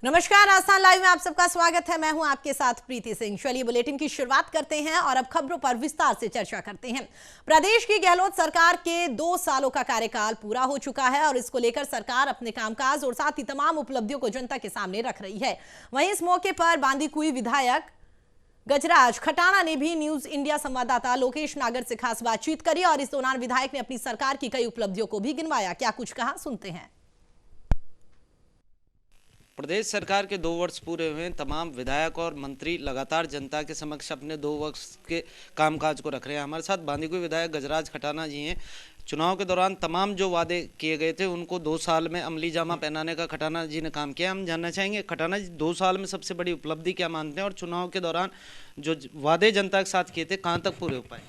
नमस्कार, आस्थान लाइव में आप सबका स्वागत है। मैं हूं आपके साथ प्रीति सिंह। चलिए बुलेटिन की शुरुआत करते हैं और अब खबरों पर विस्तार से चर्चा करते हैं। प्रदेश की गहलोत सरकार के 2 सालों का कार्यकाल पूरा हो चुका है और इसको लेकर सरकार अपने कामकाज और साथ ही तमाम उपलब्धियों को जनता के सामने रख रही है। वहीं इस मौके पर बांदीकुई विधायक गजराज खटाना ने भी न्यूज इंडिया संवाददाता लोकेश नागर से खास बातचीत करी और इस दौरान विधायक ने अपनी सरकार की कई उपलब्धियों को भी गिनवाया। क्या कुछ कहा, सुनते हैं। प्रदेश सरकार के 2 वर्ष पूरे हुए, तमाम विधायक और मंत्री लगातार जनता के समक्ष अपने 2 वर्ष के कामकाज को रख रहे हैं। हमारे साथ बांदीकुई विधायक गजराज खटाना जी हैं। चुनाव के दौरान तमाम जो वादे किए गए थे उनको 2 साल में अमली जामा पहनाने का खटाना जी ने काम किया। हम जानना चाहेंगे, खटाना जी 2 साल में सबसे बड़ी उपलब्धि क्या मानते हैं और चुनाव के दौरान जो वादे जनता के साथ किए थे कहाँ तक पूरे हो पाए?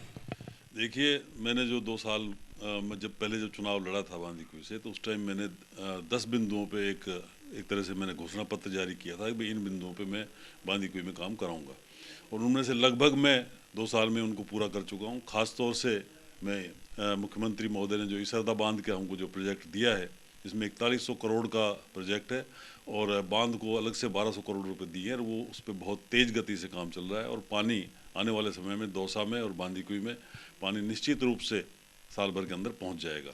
देखिए, मैंने जो 2 साल मैं जब चुनाव लड़ा था बांदीकुई से, तो उस टाइम मैंने 10 बिंदुओं पे एक तरह से मैंने घोषणा पत्र जारी किया था कि इन बिंदुओं पे मैं बांदीकुई में काम कराऊंगा, और उनमें से लगभग मैं 2 साल में उनको पूरा कर चुका हूं। खास तौर से मैं मुख्यमंत्री महोदय ने जो इसरदा बांध के हमको जो प्रोजेक्ट दिया है, इसमें 4100 करोड़ का प्रोजेक्ट है और बांध को अलग से 1200 करोड़ रुपये दिए हैं और वो उस पर बहुत तेज़ गति से काम चल रहा है। और पानी आने वाले समय में दौसा में और बांदीकुई में पानी निश्चित रूप से साल भर के अंदर पहुंच जाएगा।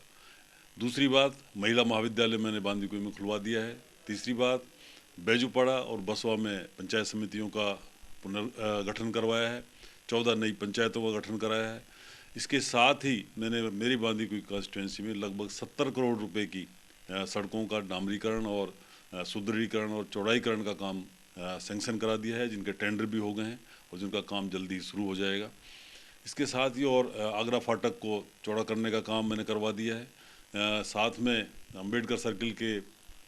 दूसरी बात, महिला महाविद्यालय मैंने बांदीकुई में खुलवा दिया है। तीसरी बात, बैजूपाड़ा और बसवा में पंचायत समितियों का पुनर्गठन करवाया है। 14 नई पंचायतों का गठन कराया है। इसके साथ ही मैंने मेरी बांदीकुई कॉन्स्टिट्यूंसी में लगभग 70 करोड़ रुपए की सड़कों का डामरीकरण और सुदृढ़ीकरण और चौड़ाईकरण का काम सैंक्शन करा दिया है, जिनके टेंडर भी हो गए हैं और जिनका काम जल्दी शुरू हो जाएगा। इसके साथ ही और आगरा फाटक को चौड़ा करने का काम मैंने करवा दिया है। साथ में अम्बेडकर सर्किल के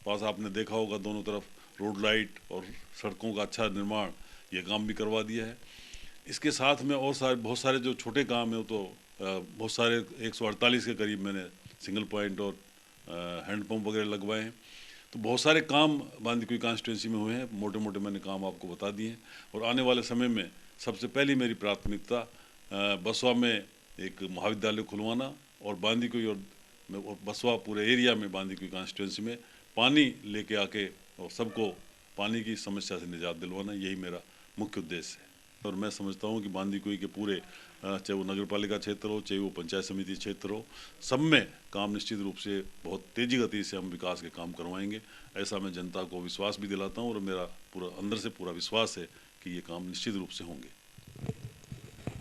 पास आपने देखा होगा, दोनों तरफ रोड लाइट और सड़कों का अच्छा निर्माण, ये काम भी करवा दिया है। इसके साथ में और बहुत सारे जो छोटे काम हैं, तो बहुत सारे 148 के करीब मैंने सिंगल पॉइंट और हैंडपम्प वगैरह लगवाए हैं। तो बहुत सारे काम बांदीकुई कॉन्स्टिट्यूंसी में हुए हैं। मोटे मोटे मैंने काम आपको बता दिए हैं। और आने वाले समय में सबसे पहली मेरी प्राथमिकता बसवा में एक महाविद्यालय खुलवाना और बांदीकुई और बसवा पूरे एरिया में बांदीकुई कॉन्स्टिट्यूंसी में पानी लेके आके और सबको पानी की समस्या से निजात दिलवाना, यही मेरा मुख्य उद्देश्य है। और मैं समझता हूँ कि बांदीकुई के पूरे, चाहे वो नगर पालिका क्षेत्र हो, चाहे वो पंचायत समिति क्षेत्र हो, सब में काम निश्चित रूप से बहुत तेज़ी गति से हम विकास के काम करवाएंगे। ऐसा मैं जनता को विश्वास भी दिलाता हूँ और मेरा पूरा अंदर से पूरा विश्वास है कि ये काम निश्चित रूप से होंगे।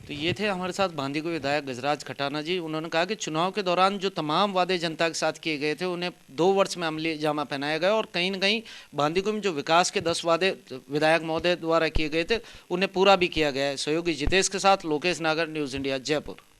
तो ये थे हमारे साथ बांदीकुई विधायक गजराज खटाना जी। उन्होंने कहा कि चुनाव के दौरान जो तमाम वादे जनता के साथ किए गए थे उन्हें 2 वर्ष में अमली जामा पहनाया गया और कहीं न कहीं बांदीकुई में जो विकास के 10 वादे विधायक महोदय द्वारा किए गए थे उन्हें पूरा भी किया गया है। सहयोगी जितेश के साथ लोकेश नागर, न्यूज़ इंडिया, जयपुर।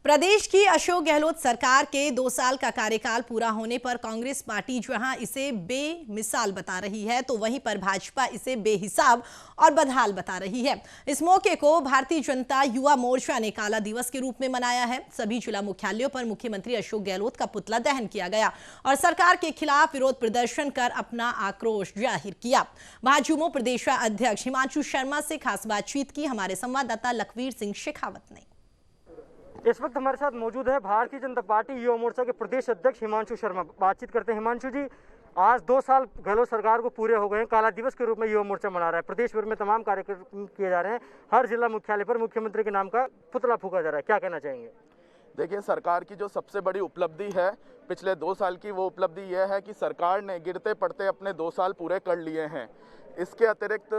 प्रदेश की अशोक गहलोत सरकार के 2 साल का कार्यकाल पूरा होने पर कांग्रेस पार्टी जहां इसे बेमिसाल बता रही है, तो वहीं पर भाजपा इसे बेहिसाब और बदहाल बता रही है। इस मौके को भारतीय जनता युवा मोर्चा ने काला दिवस के रूप में मनाया है। सभी जिला मुख्यालयों पर मुख्यमंत्री अशोक गहलोत का पुतला दहन किया गया और सरकार के खिलाफ विरोध प्रदर्शन कर अपना आक्रोश जाहिर किया। भाजयुमो प्रदेश अध्यक्ष हिमांशु शर्मा से खास बातचीत की हमारे संवाददाता लखवीर सिंह शेखावत ने। इस वक्त हमारे साथ मौजूद है भारतीय जनता पार्टी युवा मोर्चा के प्रदेश अध्यक्ष हिमांशु शर्मा। बातचीत करते हैं। हिमांशु जी, आज 2 साल गहलोत सरकार को पूरे हो गए हैं। काला दिवस के रूप में युवा मोर्चा मना रहा है। प्रदेश भर में तमाम कार्यक्रम किए जा रहे हैं। हर जिला मुख्यालय पर मुख्यमंत्री के नाम का पुतला फूका जा रहा है। क्या कहना चाहेंगे? देखिए, सरकार की जो सबसे बड़ी उपलब्धि है पिछले 2 साल की, वो उपलब्धि यह है कि सरकार ने गिरते पड़ते अपने 2 साल पूरे कर लिए हैं। इसके अतिरिक्त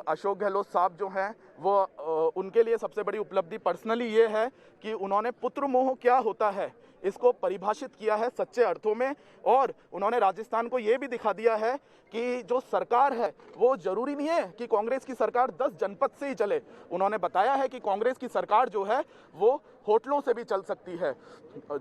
अशोक गहलोत साहब जो हैं वो उनके लिए सबसे बड़ी उपलब्धि पर्सनली ये है कि उन्होंने पुत्र मोह क्या होता है इसको परिभाषित किया है सच्चे अर्थों में। और उन्होंने राजस्थान को ये भी दिखा दिया है कि जो सरकार है वो जरूरी नहीं है कि कांग्रेस की सरकार 10 जनपद से ही चले। उन्होंने बताया है कि कांग्रेस की सरकार जो है वो होटलों से भी चल सकती है।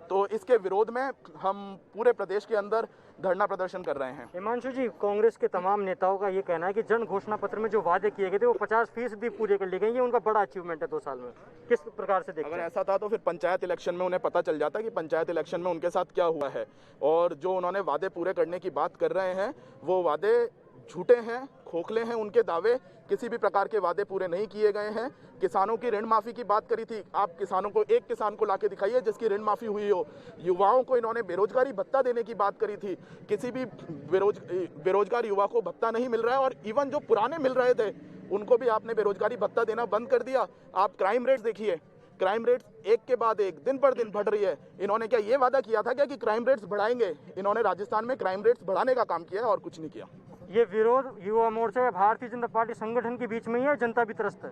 तो इसके विरोध में हम पूरे प्रदेश के अंदर धरना प्रदर्शन कर रहे हैं। हिमांशु जी, कांग्रेस के तमाम नेताओं का ये कहना है कि जन घोषणा पत्र में जो वादे किए गए थे वो 50% पूरे कर लिए गए। ये उनका बड़ा अचीवमेंट है 2 साल में। किस प्रकार से देखते हैं? अगर ऐसा था तो फिर पंचायत इलेक्शन में उन्हें पता चल जाता कि पंचायत इलेक्शन में उनके साथ क्या हुआ है। और जो उन्होंने वादे पूरे करने की बात कर रहे हैं वो वादे झूठे हैं, खोखले हैं उनके दावे, किसी भी प्रकार के वादे पूरे नहीं किए गए हैं। किसानों की ऋण माफ़ी की बात करी थी, आप किसानों को एक किसान को लाके दिखाइए जिसकी ऋण माफ़ी हुई हो। युवाओं को इन्होंने बेरोजगारी भत्ता देने की बात करी थी, किसी भी बेरोजगार युवा को भत्ता नहीं मिल रहा है, और इवन जो पुराने मिल रहे थे उनको भी आपने बेरोजगारी भत्ता देना बंद कर दिया। आप क्राइम रेट देखिए, क्राइम रेट्स एक के बाद एक दिन पर दिन बढ़ रही है। इन्होंने क्या ये वादा किया था क्या कि क्राइम रेट्स बढ़ाएंगे? इन्होंने राजस्थान में क्राइम रेट्स बढ़ाने का काम किया है और कुछ नहीं किया। ये विरोध युवा मोर्चा या भारतीय जनता पार्टी संगठन के बीच में ही है, जनता भी त्रस्त है।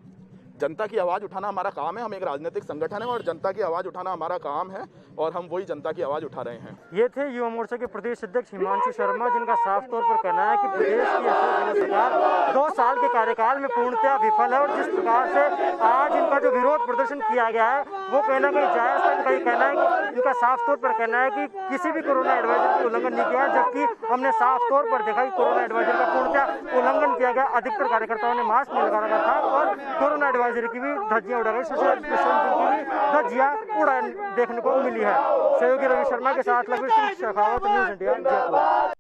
जनता की आवाज़ उठाना हमारा काम है, हम एक राजनीतिक संगठन है और जनता की आवाज़ उठाना हमारा काम है और हम वही जनता की आवाज़ उठा रहे हैं। ये थे युवा मोर्चा के प्रदेश अध्यक्ष हिमांशु शर्मा, जिनका साफ तौर पर कहना है कि प्रदेश की अशोक गहलोत सरकार 2 साल के कार्यकाल में पूर्णतः विफल है और जिस प्रकार से आज इनका जो विरोध प्रदर्शन किया गया है वो कहीं ना कहीं जायज था। इनका ये कहना है कि इनका साफ तौर पर कहना है कि किसी भी कोरोना एडवाइजर का उल्लंघन नहीं किया, जबकि हमने साफ तौर पर देखा कि कोरोना एडवाइजर का पूर्णतः उल्लंघन किया गया। अधिकतर कार्यकर्ताओं ने मास्क नहीं लगा रखा था और कोरोना एडवाइजरी की भी धज्जियां उड़ा गई, सोशल डिस्टेंसिंग की भी धज्जियां उड़ा देखने को मिली है। सहयोगी रवि शर्मा के साथ लघु शेखावत, न्यूज़ इंडिया, जयपुर।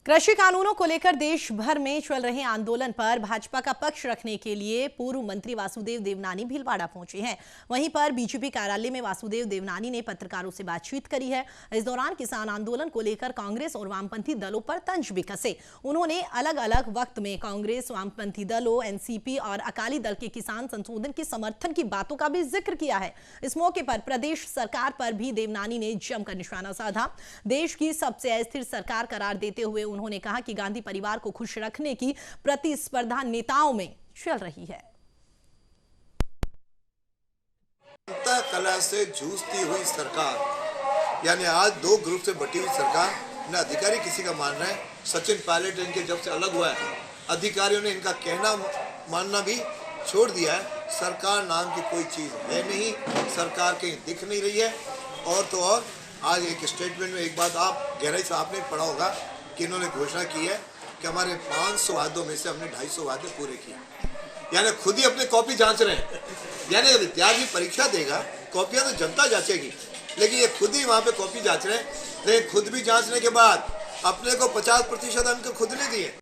कृषि कानूनों को लेकर देश भर में चल रहे आंदोलन पर भाजपा का पक्ष रखने के लिए पूर्व मंत्री वासुदेव देवनानी भीलवाड़ा पहुंचे हैं। वहीं पर बीजेपी कार्यालय में वासुदेव देवनानी ने पत्रकारों से बातचीत करी है। इस दौरान किसान आंदोलन को लेकर कांग्रेस और वामपंथी दलों पर तंज भी कसे। उन्होंने अलग अलग वक्त में कांग्रेस, वामपंथी दलों, एनसीपी और अकाली दल के किसान संशोधन के समर्थन की बातों का भी जिक्र किया है। इस मौके पर प्रदेश सरकार पर भी देवनानी ने जमकर निशाना साधा। देश की सबसे अस्थिर सरकार करार देते हुए उन्होंने कहा कि गांधी परिवार को खुश रखने की प्रतिस्पर्धा नेताओं में चल रही है। जनता कला से जूझती हुई सरकार, यानी आज 2 ग्रुप से बटी हुई सरकार, न अधिकारी किसी का मान रहे हैं। सचिन पायलट इनके जब से अलग हुआ है, अधिकारियों ने इनका कहना मानना भी छोड़ दिया है। सरकार नाम की कोई चीज है नहीं, सरकार कहीं दिख नहीं रही है। और तो और आज एक स्टेटमेंट में एक बात आप गहराई से आपने पढ़ा होगा कि इन्होंने घोषणा की है कि हमारे 500 वादों में से हमने 250 वादे पूरे किए, यानी खुद ही अपने कॉपी जांच रहे हैं। यानी विद्यार्थी परीक्षा देगा, कॉपियां तो जनता जांचेगी, लेकिन ये खुद ही वहां पे कॉपी जांच रहे हैं। लेकिन खुद भी जांचने के बाद अपने को 50% अंक खुद ने दिए।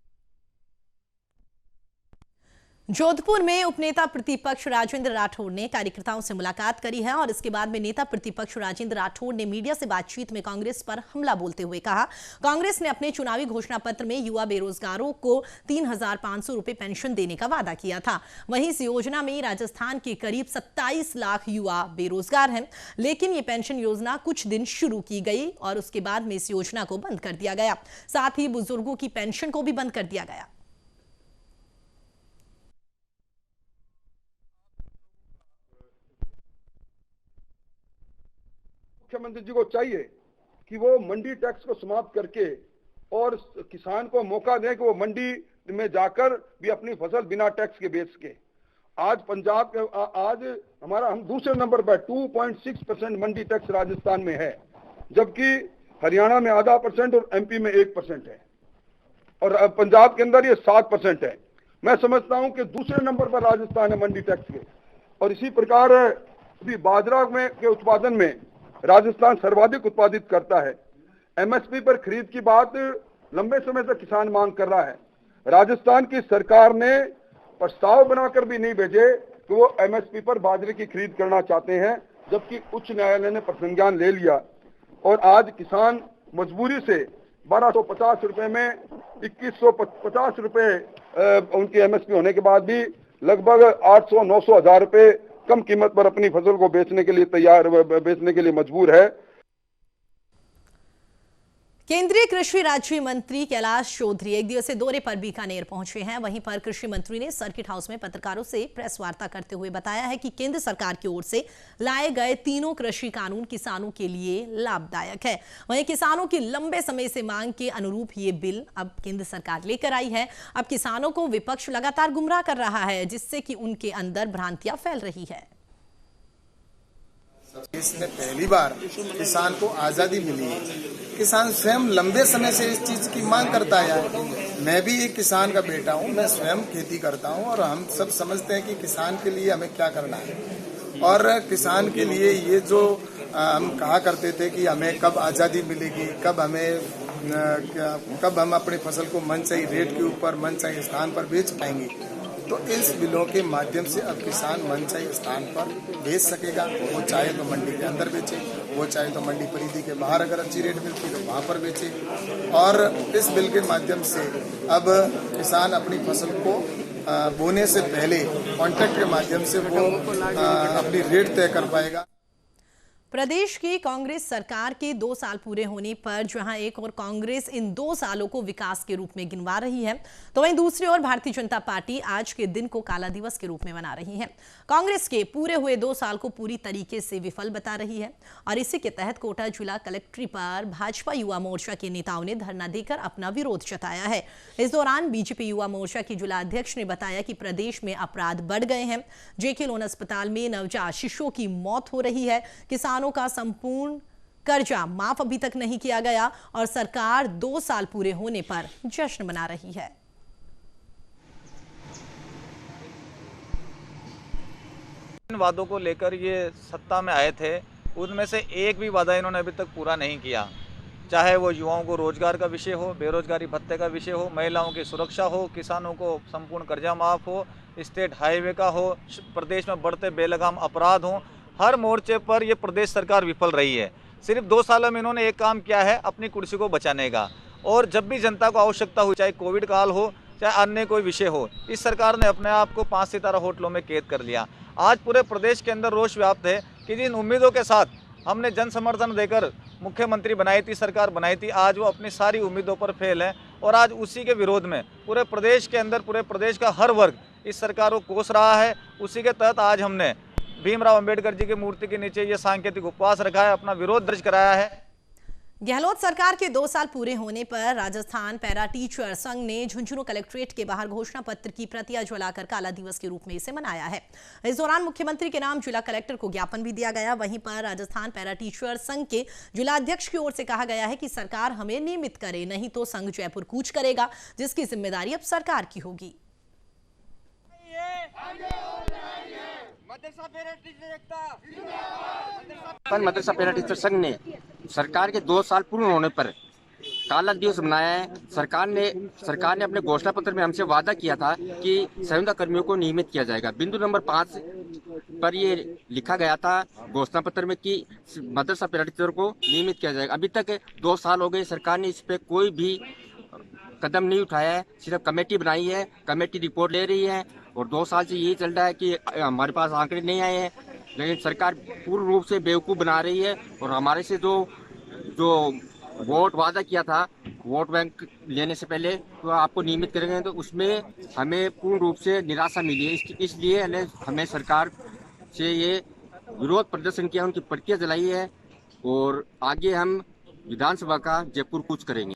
जोधपुर में उपनेता प्रतिपक्ष राजेंद्र राठौड़ ने कार्यकर्ताओं से मुलाकात करी है और इसके बाद में नेता प्रतिपक्ष राजेंद्र राठौड़ ने मीडिया से बातचीत में कांग्रेस पर हमला बोलते हुए कहा, कांग्रेस ने अपने चुनावी घोषणा पत्र में युवा बेरोजगारों को 3,500 रुपए पेंशन देने का वादा किया था। वहीं इस योजना में राजस्थान के करीब 27 लाख युवा बेरोजगार हैं, लेकिन ये पेंशन योजना कुछ दिन शुरू की गई और उसके बाद में इस योजना को बंद कर दिया गया। साथ ही बुजुर्गों की पेंशन को भी बंद कर दिया गया। मुख्यमंत्री जी को चाहिए कि वो मंडी टैक्स को समाप्त करके और किसान को मौका दें कि वो मंडी में जाकर भी अपनी फसल बिना टैक्स के बेच सके। आज पंजाब के आज हम दूसरे नंबर पर 2.6% मंडी टैक्स राजस्थान में है, जबकि हरियाणा में 0.5% और एमपी में 1% है और पंजाब के अंदर ये 7% है। मैं समझता हूं कि दूसरे नंबर पर राजस्थान है मंडी टैक्स के। और इसी प्रकार अभी बाजरा में के उत्पादन में राजस्थान सर्वाधिक उत्पादित करता है। एमएसपी पर खरीद की बात लंबे समय से किसान मांग कर रहा है। राजस्थान की सरकार ने प्रस्ताव बनाकर भी नहीं भेजे कि वो एमएसपी पर बाजरे की खरीद करना चाहते हैं, जबकि उच्च न्यायालय ने प्रसंज्ञान ले लिया और आज किसान मजबूरी से 1250 रुपए में 2150 रुपए उनकी एमएसपी होने के बाद भी लगभग 800-900 हजार रुपए कम कीमत पर अपनी फसल को बेचने के लिए मजबूर है। केंद्रीय कृषि राज्य मंत्री कैलाश चौधरी एक दिवसीय दौरे पर बीकानेर पहुंचे हैं। वहीं पर कृषि मंत्री ने सर्किट हाउस में पत्रकारों से प्रेस वार्ता करते हुए बताया है कि केंद्र सरकार की ओर से लाए गए तीनों कृषि कानून किसानों के लिए लाभदायक है। वहीं किसानों की लंबे समय से मांग के अनुरूप ये बिल अब केंद्र सरकार लेकर आई है। अब किसानों को विपक्ष लगातार गुमराह कर रहा है, जिससे कि उनके अंदर भ्रांतियां फैल रही है। इसमें पहली बार किसान को आजादी मिली है। किसान स्वयं लंबे समय से इस चीज की मांग करता है। मैं भी एक किसान का बेटा हूं, मैं स्वयं खेती करता हूं और हम सब समझते हैं कि किसान के लिए हमें क्या करना है। और किसान के लिए ये जो हम कहा करते थे कि हमें कब आजादी मिलेगी, कब हमें कब हम अपनी फसल को मनचाही रेट के ऊपर मनचाही स्थान पर बेच पाएंगे। तो इस बिलों के माध्यम से अब किसान मनचाही स्थान पर बेच सकेगा। वो चाहे तो मंडी के अंदर बेचे, वो चाहे तो मंडी परिधि के बाहर अगर अच्छी रेट मिलती है तो वहाँ पर बेचे। और इस बिल के माध्यम से अब किसान अपनी फसल को बोने से पहले कॉन्ट्रैक्ट के माध्यम से वो अपनी रेट तय कर पाएगा। प्रदेश की कांग्रेस सरकार के 2 साल पूरे होने पर जहां एक और कांग्रेस इन 2 सालों को विकास के रूप में गिनवा रही है, तो वहीं दूसरी ओर भारतीय जनता पार्टी आज के दिन को काला दिवस के रूप में मना रही है। कांग्रेस के पूरे हुए 2 साल को पूरी तरीके से विफल बता रही है और इसी के तहत कोटा जिला कलेक्ट्री पर भाजपा युवा मोर्चा के नेताओं ने धरना देकर अपना विरोध जताया है। इस दौरान बीजेपी युवा मोर्चा के जिला अध्यक्ष ने बताया कि प्रदेश में अपराध बढ़ गए हैं, जेके लोन अस्पताल में नवजात शिशुओं की मौत हो रही है, किसानों का संपूर्ण कर्जा माफ अभी तक नहीं किया गया और सरकार 2 साल पूरे होने पर जश्न मना रही है। इन वादों को लेकर ये सत्ता में आए थे, उनमें से एक भी वादा इन्होंने अभी तक पूरा नहीं किया। चाहे वो युवाओं को रोजगार का विषय हो, बेरोजगारी भत्ते का विषय हो, महिलाओं की सुरक्षा हो, किसानों को संपूर्ण कर्जा माफ हो, स्टेट हाईवे का हो, प्रदेश में बढ़ते बेलगाम अपराध हो, हर मोर्चे पर ये प्रदेश सरकार विफल रही है। सिर्फ 2 सालों में इन्होंने एक काम किया है, अपनी कुर्सी को बचाने का। और जब भी जनता को आवश्यकता हुई, चाहे कोविड काल हो, चाहे अन्य कोई विषय हो, इस सरकार ने अपने आप को 5 सितारा होटलों में कैद कर लिया। आज पूरे प्रदेश के अंदर रोष व्याप्त है कि जिन उम्मीदों के साथ हमने जन समर्थन देकर मुख्यमंत्री बनाई थी, सरकार बनाई थी, आज वो अपनी सारी उम्मीदों पर फेल है। और आज उसी के विरोध में पूरे प्रदेश के अंदर पूरे प्रदेश का हर वर्ग इस सरकार को कोस रहा है। उसी के तहत आज हमने भीमराव अंबेडकर जी की मूर्ति के नीचे ये सांकेतिक उपवास रखा है, अपना विरोध दर्ज कराया है। गहलोत सरकार के 2 साल पूरे होने पर राजस्थान पैरा टीचर संघ ने झुंझुनू कलेक्ट्रेट के बाहर घोषणा पत्र की प्रतियां जलाकर काला दिवस के रूप में इसे मनाया है। इस दौरान मुख्यमंत्री के नाम जिला कलेक्टर को ज्ञापन भी दिया गया। वहीं पर राजस्थान पैरा टीचर संघ के जिला अध्यक्ष की ओर से कहा गया है कि सरकार हमें नियमित करे, नहीं तो संघ जयपुर कूच करेगा, जिसकी जिम्मेदारी अब सरकार की होगी। मदरसा पैरा टीचर संघ ने सरकार के 2 साल पूर्ण होने पर काला दिवस मनाया है। सरकार ने अपने घोषणा पत्र में हमसे वादा किया था कि संविदा कर्मियों को नियमित किया जाएगा। बिंदु नंबर 5 पर ये लिखा गया था घोषणा पत्र में कि मदरसा पैरा टीचर को नियमित किया जाएगा। अभी तक 2 साल हो गए, सरकार ने इस पे कोई भी कदम नहीं उठाया है। सिर्फ कमेटी बनाई है, कमेटी रिपोर्ट ले रही है और 2 साल से यही चल रहा है कि हमारे पास आंकड़े नहीं आए हैं। लेकिन सरकार पूर्ण रूप से बेवकूफ़ बना रही है और हमारे से जो वोट वादा किया था, वोट बैंक लेने से पहले तो आपको नियमित करेंगे, तो उसमें हमें पूर्ण रूप से निराशा मिली है। इसलिए हमें सरकार से ये विरोध प्रदर्शन किया, उनकी प्रतिक्रिया जलाई है और आगे हम विधानसभा का जयपुर कूच करेंगे।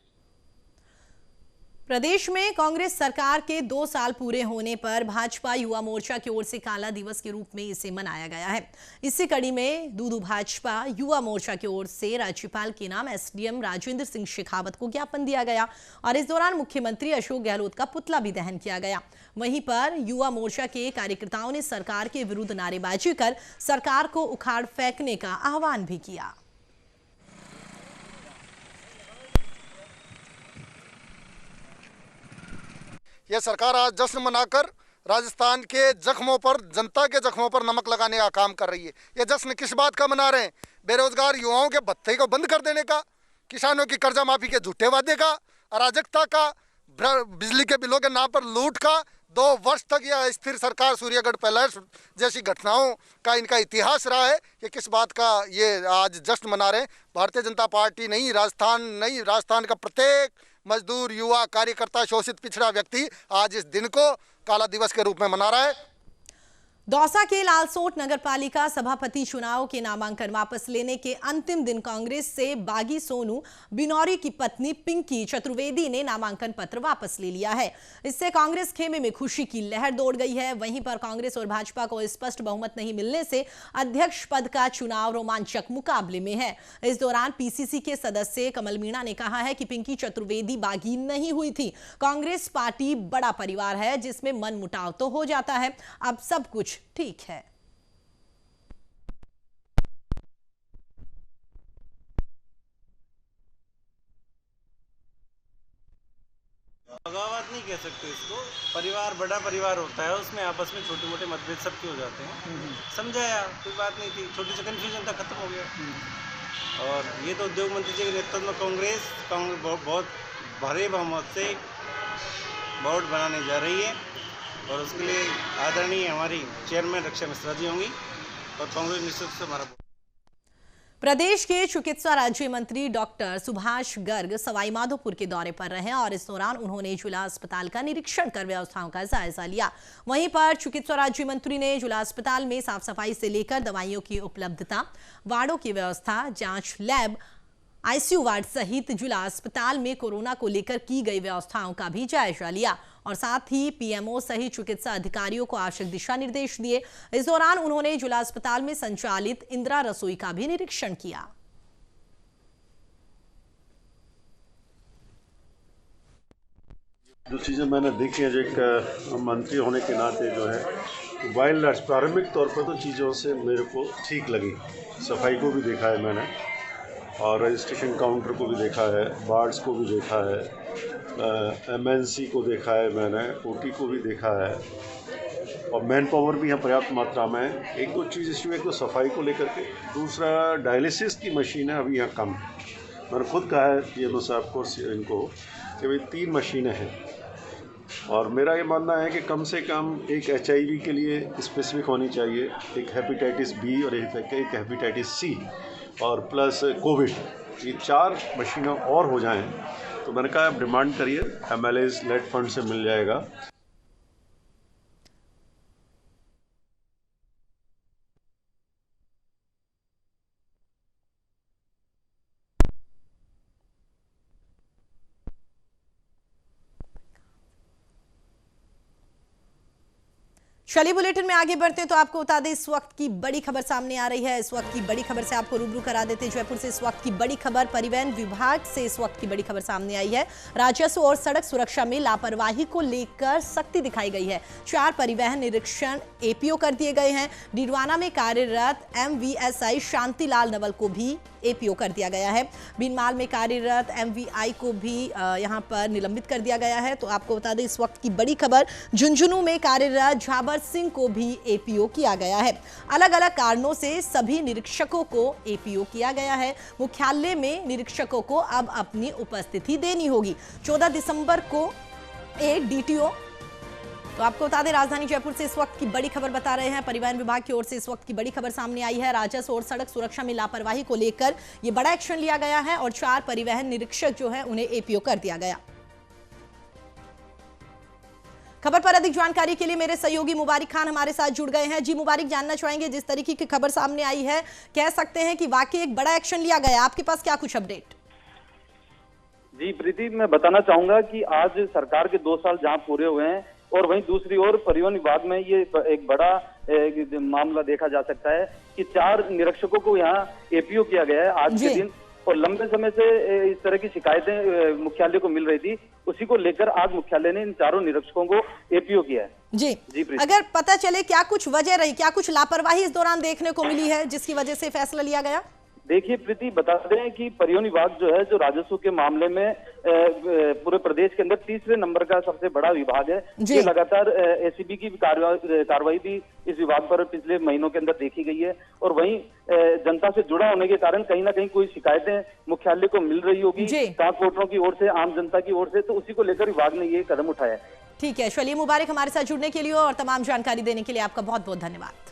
प्रदेश में कांग्रेस सरकार के 2 साल पूरे होने पर भाजपा युवा मोर्चा की ओर से काला दिवस के रूप में इसे मनाया गया है। इसी कड़ी में दूदू भाजपा युवा मोर्चा की ओर से राज्यपाल के नाम एसडीएम राजेंद्र सिंह शेखावत को ज्ञापन दिया गया और इस दौरान मुख्यमंत्री अशोक गहलोत का पुतला भी दहन किया गया। वहीं पर युवा मोर्चा के कार्यकर्ताओं ने सरकार के विरुद्ध नारेबाजी कर सरकार को उखाड़ फेंकने का आह्वान भी किया। यह सरकार आज जश्न मनाकर राजस्थान के जख्मों पर, जनता के जख्मों पर नमक लगाने का काम कर रही है। यह जश्न किस बात का मना रहे हैं? बेरोजगार युवाओं के भत्ते को बंद कर देने का, किसानों की कर्जा माफी के झूठे वादे का, अराजकता का, बिजली के बिलों के नाम पर लूट का। 2 वर्ष तक यह स्थिर सरकार सूर्यगढ़ पैलेस जैसी घटनाओं का इनका इतिहास रहा है। ये किस बात का ये आज जश्न मना रहे हैं? भारतीय जनता पार्टी नहीं, राजस्थान का प्रत्येक मजदूर, युवा, कार्यकर्ता, शोषित पिछड़ा व्यक्ति आज इस दिन को काला दिवस के रूप में मना रहा है। दौसा के लालसोट नगरपालिका सभापति चुनाव के नामांकन वापस लेने के अंतिम दिन कांग्रेस से बागी सोनू बिनौरी की पत्नी पिंकी चतुर्वेदी ने नामांकन पत्र वापस ले लिया है। इससे कांग्रेस खेमे में खुशी की लहर दौड़ गई है। वहीं पर कांग्रेस और भाजपा को स्पष्ट बहुमत नहीं मिलने से अध्यक्ष पद का चुनाव रोमांचक मुकाबले में है। इस दौरान पीसीसी के सदस्य कमल मीणा ने कहा है कि पिंकी चतुर्वेदी बागी नहीं हुई थी। कांग्रेस पार्टी बड़ा परिवार है जिसमें मनमुटाव तो हो जाता है, अब सब कुछ ठीक है। बगावत नहीं कह सकते इसको, परिवार बड़ा परिवार होता है, उसमें आपस में छोटे मोटे मतभेद सबके हो जाते हैं। समझाया, कोई बात नहीं थी, छोटी सी कन्फ्यूजन था, खत्म हो गया। और ये तो उद्योग मंत्री जी के नेतृत्व में कांग्रेस बहुत भारी बहुमत से बोर्ड बनाने जा रही है और उसके लिए आदरणीय हमारी चेयरमैन रक्षा मिश्रा जी होंगी और कांग्रेस निश्चित से हमारा। प्रदेश के चिकित्सा राज्य मंत्री डॉक्टर सुभाष गर्ग सवाई माधोपुर के दौरे पर रहे और इस दौरान उन्होंने जिला अस्पताल का निरीक्षण कर व्यवस्थाओं का जायजा लिया। वहीं पर चिकित्सा राज्य मंत्री ने जिला अस्पताल में साफ सफाई से लेकर दवाइयों की उपलब्धता, वार्डों की व्यवस्था, जांच लैब, आईसीयू वार्ड सहित जिला अस्पताल में कोरोना को लेकर की गई व्यवस्थाओं का भी जायजा लिया और साथ ही पीएमओ सहित चिकित्सा अधिकारियों को आवश्यक दिशा निर्देश दिए। इस दौरान उन्होंने जिला अस्पताल में संचालित इंदिरा रसोई का भी निरीक्षण किया। जो चीज़ें मैंने देखी है, जो एक मंत्री होने के नाते जो है वाइल्ड प्रारंभिक तौर पर तो चीज़ों से मेरे को ठीक लगी। सफाई को भी देखा है मैंने और रजिस्ट्रेशन काउंटर को भी देखा है, वार्ड्स को भी देखा है, एमएनसी को देखा है मैंने, ओटी को भी देखा है और मैन पावर भी यहाँ पर्याप्त मात्रा में है। एक दो चीज़ इशू, एक तो सफाई को लेकर के, दूसरा डायलिसिस की मशीनें अभी यहाँ कम है। मैंने खुद कहा है पीएमओ साहब को इनको कि भाई 3 मशीनें हैं और मेरा ये मानना है कि कम से कम एक HIV के लिए स्पेसिफिक होनी चाहिए, एक हेपेटाइटिस बी और एक हेपेटाइटिस सी और प्लस कोविड, ये 4 मशीनें और हो जाएं तो मैंने कहा आप डिमांड करिए, MLAs लेड फंड से मिल जाएगा। चलिए बुलेटिन में आगे बढ़ते हैं तो आपको बता दें इस वक्त की बड़ी खबर सामने आ रही है। इस वक्त की बड़ी खबर से आपको रूबरू करा देते हैं जयपुर से इस वक्त की बड़ी खबर। परिवहन विभाग से इस वक्त की बड़ी खबर सामने आई है। राजस्व और सड़क सुरक्षा में लापरवाही को लेकर सख्ती दिखाई गई है। 4 परिवहन निरीक्षण एपीओ कर दिए गए हैं। डिडवाना में कार्यरत MVSI शांतिलाल नवल को भी एपीओ कर दिया गया है। बीनमाल में कार्यरत MVI को भी यहां पर निलंबित कर दिया गया है। तो आपको बता दें इस वक्त की बड़ी खबर, झुंझुनू में कार्यरत झाबर सिंह को भी एपीओ किया गया है। अलग अलग कारणों से सभी निरीक्षकों को एपीओ किया गया है। मुख्यालय में निरीक्षकों को अब अपनी उपस्थिति देनी होगी। 14 दिसंबर को एक डीटीओ। तो आपको बता दें राजधानी जयपुर से इस वक्त की बड़ी खबर बता रहे हैं। परिवहन विभाग की ओर से इस वक्त की बड़ी खबर सामने आई है। राजस्व और सड़क सुरक्षा में लापरवाही को लेकर यह बड़ा एक्शन लिया गया है और 4 परिवहन निरीक्षक जो है उन्हें एपीओ कर दिया गया। खबर पर अधिक जानकारी के लिए मेरे सहयोगी मुबारिक खान हमारे साथ जुड़ गए हैं। जी मुबारिक, जानना चाहेंगे जिस तरीके की खबर सामने आई है, कह सकते हैं कि वाकई एक बड़ा एक्शन लिया गया, आपके पास क्या कुछ अपडेट? जी प्रीति, मैं बताना चाहूंगा कि आज सरकार के 2 साल जहां पूरे हुए हैं और वहीं दूसरी ओर परिवहन विभाग में ये एक बड़ा मामला देखा जा सकता है कि 4 निरीक्षकों को यहाँ एपीओ किया गया है आज के दिन। और लंबे समय से इस तरह की शिकायतें मुख्यालय को मिल रही थी, उसी को लेकर आज मुख्यालय ने इन 4 निरीक्षकों को एपीओ किया है। जी अगर पता चले क्या कुछ वजह रही, क्या कुछ लापरवाही इस दौरान देखने को मिली है जिसकी वजह से फैसला लिया गया? देखिए प्रीति, बता दें कि परिवहन विभाग जो है, जो राजस्व के मामले में पूरे प्रदेश के अंदर 3रे नंबर का सबसे बड़ा विभाग है। ये लगातार एसीबी की कार्रवाई भी इस विभाग पर पिछले महीनों के अंदर देखी गई है और वहीं जनता से जुड़ा होने के कारण कहीं ना कहीं कोई शिकायतें मुख्यालय को मिल रही होगी ट्रांसपोर्टरों की ओर से, आम जनता की ओर से, तो उसी को लेकर विभाग ने ये कदम उठाया है। ठीक है, चलिए मुबारक हमारे साथ जुड़ने के लिए और तमाम जानकारी देने के लिए आपका बहुत बहुत धन्यवाद।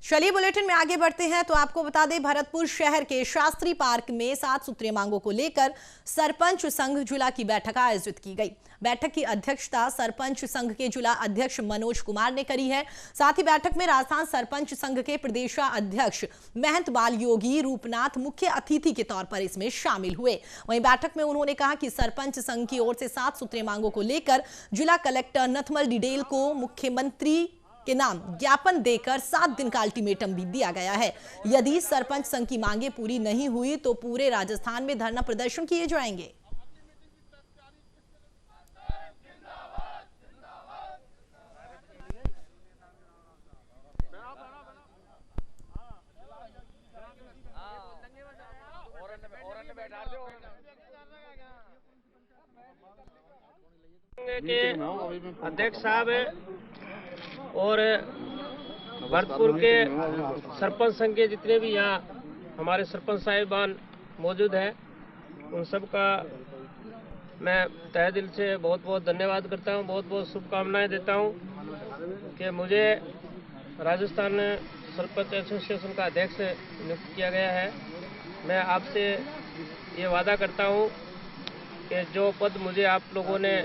चलिए बुलेटिन में आगे बढ़ते हैं तो आपको बता दें भरतपुर शहर के शास्त्री पार्क में 7 सूत्रीय मांगों को लेकर सरपंच संघ जिला की बैठक आयोजित की गई। बैठक की अध्यक्षता सरपंच संघ के जिला अध्यक्ष मनोज कुमार ने करी है। साथ ही बैठक में राजस्थान सरपंच संघ के प्रदेशाध्यक्ष महंत बाल योगी रूपनाथ मुख्य अतिथि के तौर पर इसमें शामिल हुए। वहीं बैठक में उन्होंने कहा कि सरपंच संघ की ओर से 7 सूत्रीय मांगों को लेकर जिला कलेक्टर नथमल डिडेल को मुख्यमंत्री के नाम ज्ञापन देकर 7 दिन का अल्टीमेटम भी दिया गया है। यदि सरपंच संघ की मांगे पूरी नहीं हुई तो पूरे राजस्थान में धरना प्रदर्शन किए जाएंगे। के अध्यक्ष साहब और भरतपुर के सरपंच संघ के जितने भी यहाँ हमारे सरपंच साहिबान मौजूद हैं, उन सब का मैं तहे दिल से बहुत बहुत धन्यवाद करता हूँ, बहुत बहुत शुभकामनाएं देता हूँ कि मुझे राजस्थान सरपंच एसोसिएशन का अध्यक्ष नियुक्त किया गया है। मैं आपसे ये वादा करता हूँ कि जो पद मुझे आप लोगों ने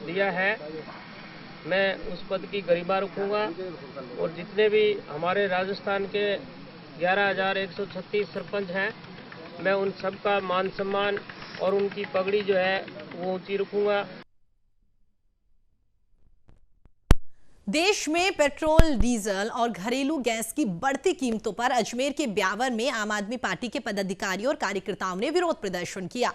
दिया है, मैं उस पद की गरिमा रखूँगा और जितने भी हमारे राजस्थान के 11,136 सरपंच हैं, मैं उन सब का मान सम्मान और उनकी पगड़ी जो है वो ऊंची रखूँगा। देश में पेट्रोल, डीजल और घरेलू गैस की बढ़ती कीमतों पर अजमेर के ब्यावर में आम आदमी पार्टी के पदाधिकारियों और कार्यकर्ताओं ने विरोध प्रदर्शन किया।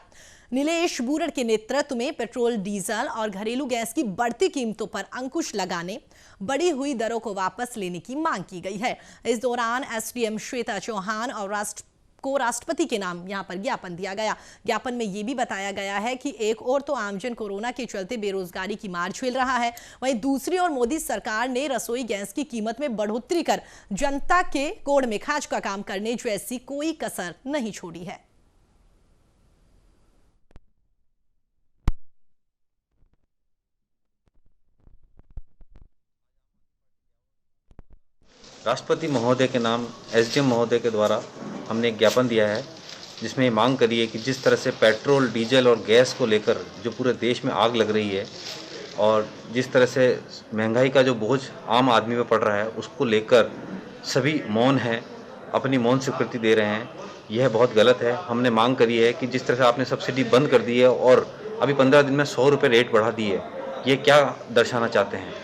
नीलेश बूरड़ के नेतृत्व में पेट्रोल, डीजल और घरेलू गैस की बढ़ती कीमतों पर अंकुश लगाने, बढ़ी हुई दरों को वापस लेने की मांग की गई है। इस दौरान एसडीएम श्वेता चौहान और राष्ट्रपति के नाम यहां पर ज्ञापन दिया गया। ज्ञापन में यह भी बताया गया है कि एक और तो आमजन कोरोना के चलते बेरोजगारी की मार झेल रहा है, वहीं दूसरी ओर मोदी सरकार ने रसोई गैस की कीमत में बढ़ोतरी कर जनता के कोड़ में खाज का काम करने जैसी कोई कसर नहीं छोड़ी है। राष्ट्रपति महोदय के नाम एसडीएम महोदय के द्वारा हमने एक ज्ञापन दिया है, जिसमें मांग करी है कि जिस तरह से पेट्रोल, डीजल और गैस को लेकर जो पूरे देश में आग लग रही है और जिस तरह से महंगाई का जो बोझ आम आदमी पे पड़ रहा है, उसको लेकर सभी मौन हैं, अपनी मौन स्वीकृति दे रहे हैं। यह बहुत गलत है। हमने मांग करी है कि जिस तरह से आपने सब्सिडी बंद कर दी है और अभी 15 दिन में 100 रुपये रेट बढ़ा दी है, ये क्या दर्शाना चाहते हैं?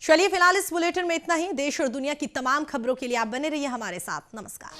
चलिए फिलहाल इस बुलेटिन में इतना ही। देश और दुनिया की तमाम खबरों के लिए आप बने रहिए हमारे साथ। नमस्कार।